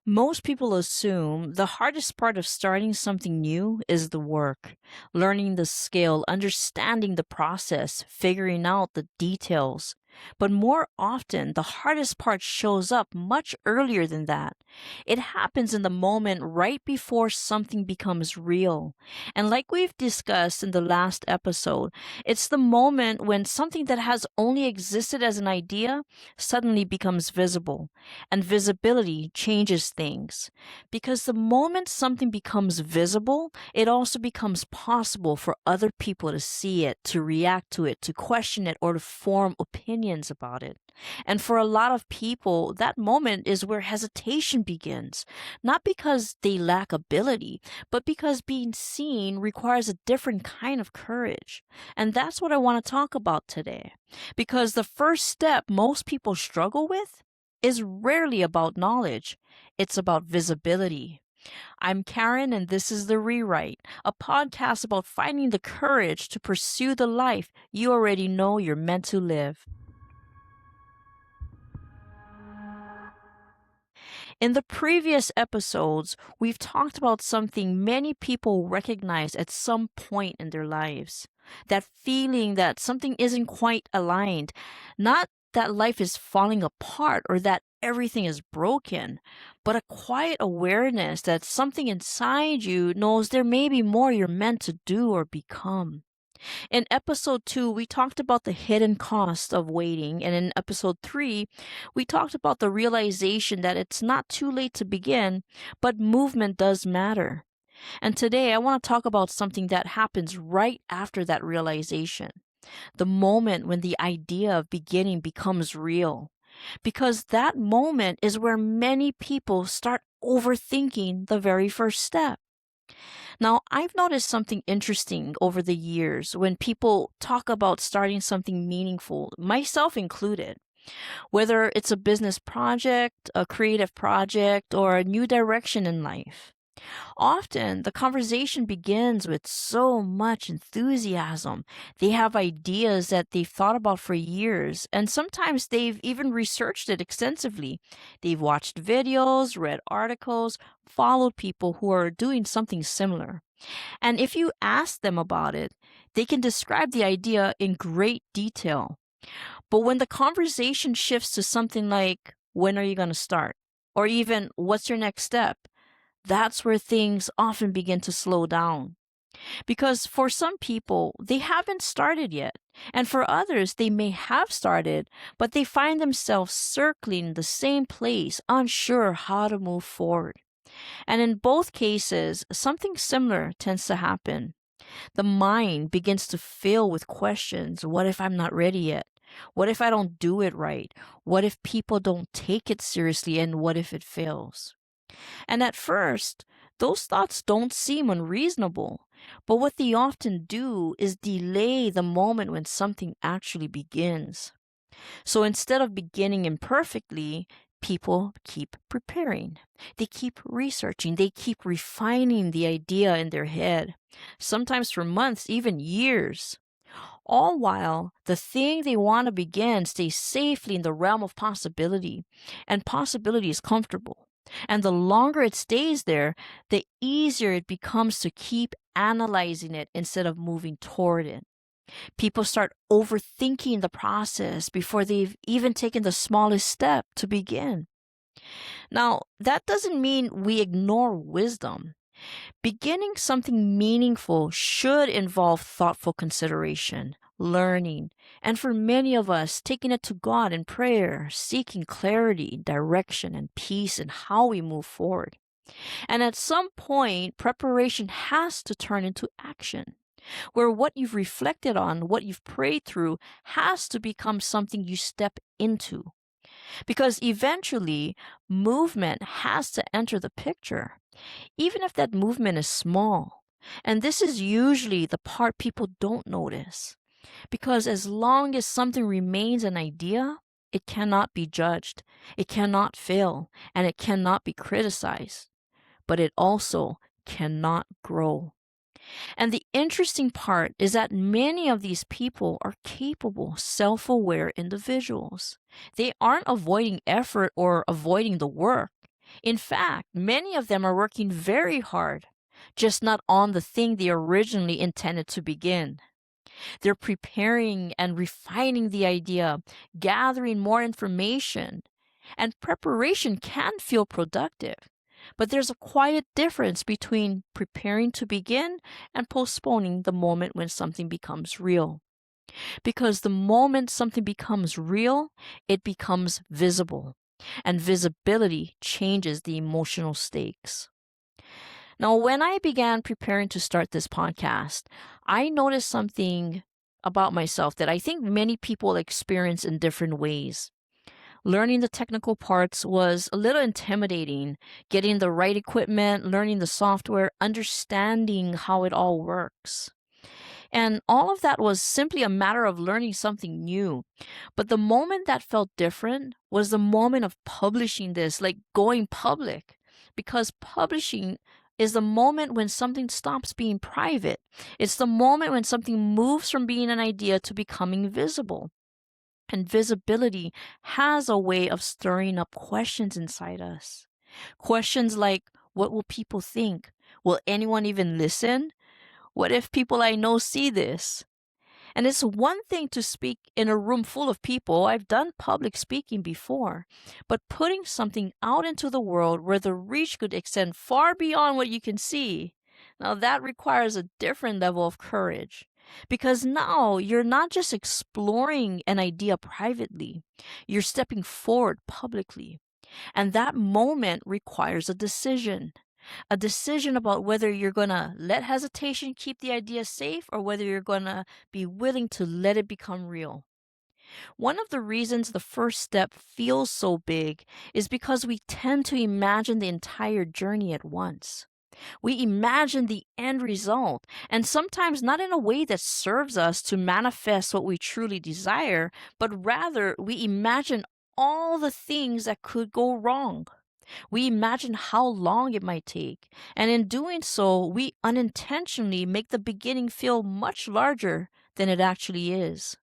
Most people assume the hardest part of starting something new is the work, learning the skill, understanding the process, figuring out the details. But more often, the hardest part shows up much earlier than that. It happens in the moment right before something becomes real. And like we've discussed in the last episode, it's the moment when something that has only existed as an idea suddenly becomes visible. And visibility changes things. Because the moment something becomes visible, it also becomes possible for other people to see it, to react to it, to question it, or to form opinions about it. And for a lot of people, that moment is where hesitation begins. Not because they lack ability, but because being seen requires a different kind of courage. And that's what I want to talk about today. Because the first step most people struggle with is rarely about knowledge, it's about visibility. I'm Karen, and this is The Rewrite, a podcast about finding the courage to pursue the life you already know you're meant to live. In the previous episodes, we've talked about something many people recognize at some point in their lives. That feeling that something isn't quite aligned, not that life is falling apart or that everything is broken, but a quiet awareness that something inside you knows there may be more you're meant to do or become. In episode 2, we talked about the hidden cost of waiting, and in episode 3, we talked about the realization that it's not too late to begin, but movement does matter. And today, I want to talk about something that happens right after that realization, the moment when the idea of beginning becomes real. Because that moment is where many people start overthinking the very first step. Now, I've noticed something interesting over the years when people talk about starting something meaningful, myself included. Whether it's a business project, a creative project, or a new direction in life. Often, the conversation begins with so much enthusiasm. They have ideas that they've thought about for years, and sometimes they've even researched it extensively. They've watched videos, read articles, followed people who are doing something similar. And if you ask them about it, they can describe the idea in great detail. But when the conversation shifts to something like, when are you going to start? Or even, what's your next step? That's where things often begin to slow down. Because for some people, they haven't started yet. And for others, they may have started, but they find themselves circling the same place, unsure how to move forward. And in both cases, something similar tends to happen. The mind begins to fill with questions. What if I'm not ready yet? What if I don't do it right? What if people don't take it seriously? And what if it fails? And at first, those thoughts don't seem unreasonable. But what they often do is delay the moment when something actually begins. So instead of beginning imperfectly, people keep preparing. They keep researching. They keep refining the idea in their head, sometimes for months, even years. All while the thing they want to begin stays safely in the realm of possibility, and possibility is comfortable. And the longer it stays there, the easier it becomes to keep analyzing it instead of moving toward it. People start overthinking the process before they've even taken the smallest step to begin. Now, that doesn't mean we ignore wisdom. Beginning something meaningful should involve thoughtful consideration, learning, and for many of us, taking it to God in prayer, seeking clarity, direction, and peace in how we move forward. And at some point, preparation has to turn into action, where what you've reflected on, what you've prayed through, has to become something you step into. Because eventually, movement has to enter the picture, even if that movement is small. And this is usually the part people don't notice. Because as long as something remains an idea, it cannot be judged, it cannot fail, and it cannot be criticized. But it also cannot grow. And the interesting part is that many of these people are capable, self-aware individuals. They aren't avoiding effort or avoiding the work. In fact, many of them are working very hard, just not on the thing they originally intended to begin. They're preparing and refining the idea, gathering more information, and preparation can feel productive. But there's a quiet difference between preparing to begin and postponing the moment when something becomes real. Because the moment something becomes real, it becomes visible. And visibility changes the emotional stakes. Now, when I began preparing to start this podcast, I noticed something about myself that I think many people experience in different ways. Learning the technical parts was a little intimidating. Getting the right equipment, learning the software, understanding how it all works. And all of that was simply a matter of learning something new. But the moment that felt different was the moment of publishing this, like going public. Because publishing is the moment when something stops being private. It's the moment when something moves from being an idea to becoming visible. And visibility has a way of stirring up questions inside us. Questions like, what will people think? Will anyone even listen? What if people I know see this? And it's one thing to speak in a room full of people. I've done public speaking before. But putting something out into the world where the reach could extend far beyond what you can see, now that requires a different level of courage. Because now you're not just exploring an idea privately, you're stepping forward publicly. And that moment requires a decision about whether you're going to let hesitation keep the idea safe or whether you're going to be willing to let it become real. One of the reasons the first step feels so big is because we tend to imagine the entire journey at once. We imagine the end result, and sometimes not in a way that serves us to manifest what we truly desire, but rather we imagine all the things that could go wrong. We imagine how long it might take, and in doing so, we unintentionally make the beginning feel much larger than it actually is.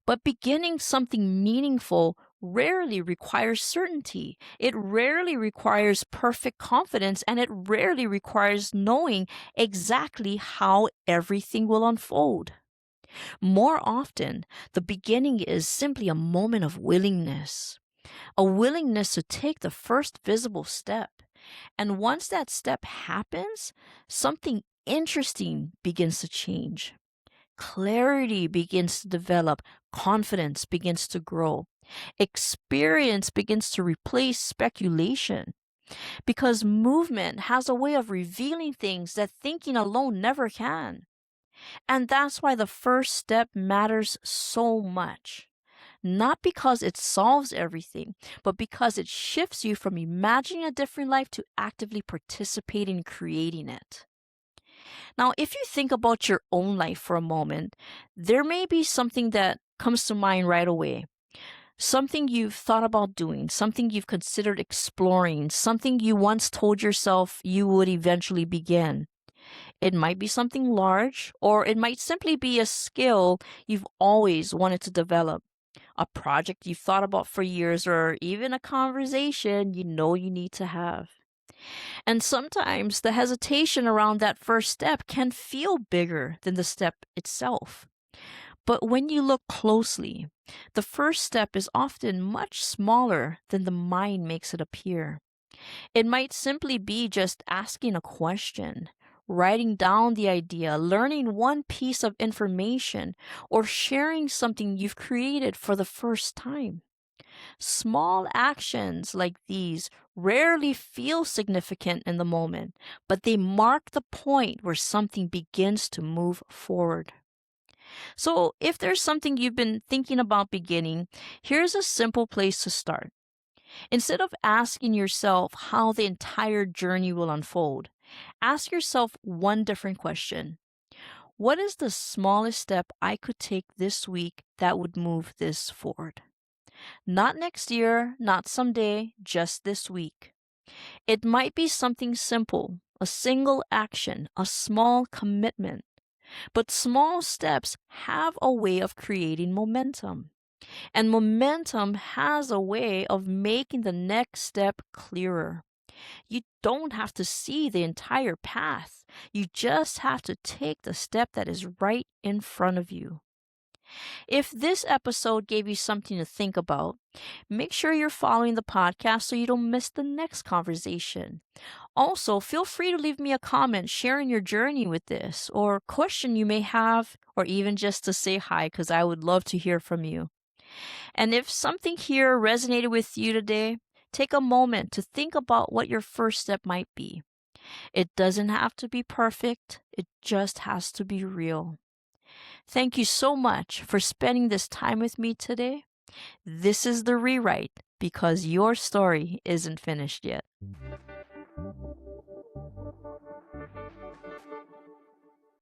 But beginning something meaningful rarely requires certainty. It rarely requires perfect confidence, and it rarely requires knowing exactly how everything will unfold. More often, the beginning is simply a moment of willingness, a willingness to take the first visible step. And once that step happens, something interesting begins to change. Clarity begins to develop, confidence begins to grow, experience begins to replace speculation. Because movement has a way of revealing things that thinking alone never can. And that's why the first step matters so much. Not because it solves everything, but because it shifts you from imagining a different life to actively participating in creating it. Now, if you think about your own life for a moment, there may be something that comes to mind right away. Something you've thought about doing, something you've considered exploring, something you once told yourself you would eventually begin. It might be something large, or it might simply be a skill you've always wanted to develop, a project you've thought about for years, or even a conversation you know you need to have. And sometimes the hesitation around that first step can feel bigger than the step itself. But when you look closely, the first step is often much smaller than the mind makes it appear. It might simply be just asking a question, writing down the idea, learning one piece of information, or sharing something you've created for the first time. Small actions like these rarely feel significant in the moment, but they mark the point where something begins to move forward. So, if there's something you've been thinking about beginning, here's a simple place to start. Instead of asking yourself how the entire journey will unfold, ask yourself one different question. What is the smallest step I could take this week that would move this forward? Not next year, not someday, just this week. It might be something simple, a single action, a small commitment. But small steps have a way of creating momentum. And momentum has a way of making the next step clearer. You don't have to see the entire path. You just have to take the step that is right in front of you. If this episode gave you something to think about, make sure you're following the podcast so you don't miss the next conversation. Also, feel free to leave me a comment sharing your journey with this or question you may have, or even just to say hi, because I would love to hear from you. And if something here resonated with you today, take a moment to think about what your first step might be. It doesn't have to be perfect, it just has to be real. Thank you so much for spending this time with me today. This is the rewrite because your story isn't finished yet.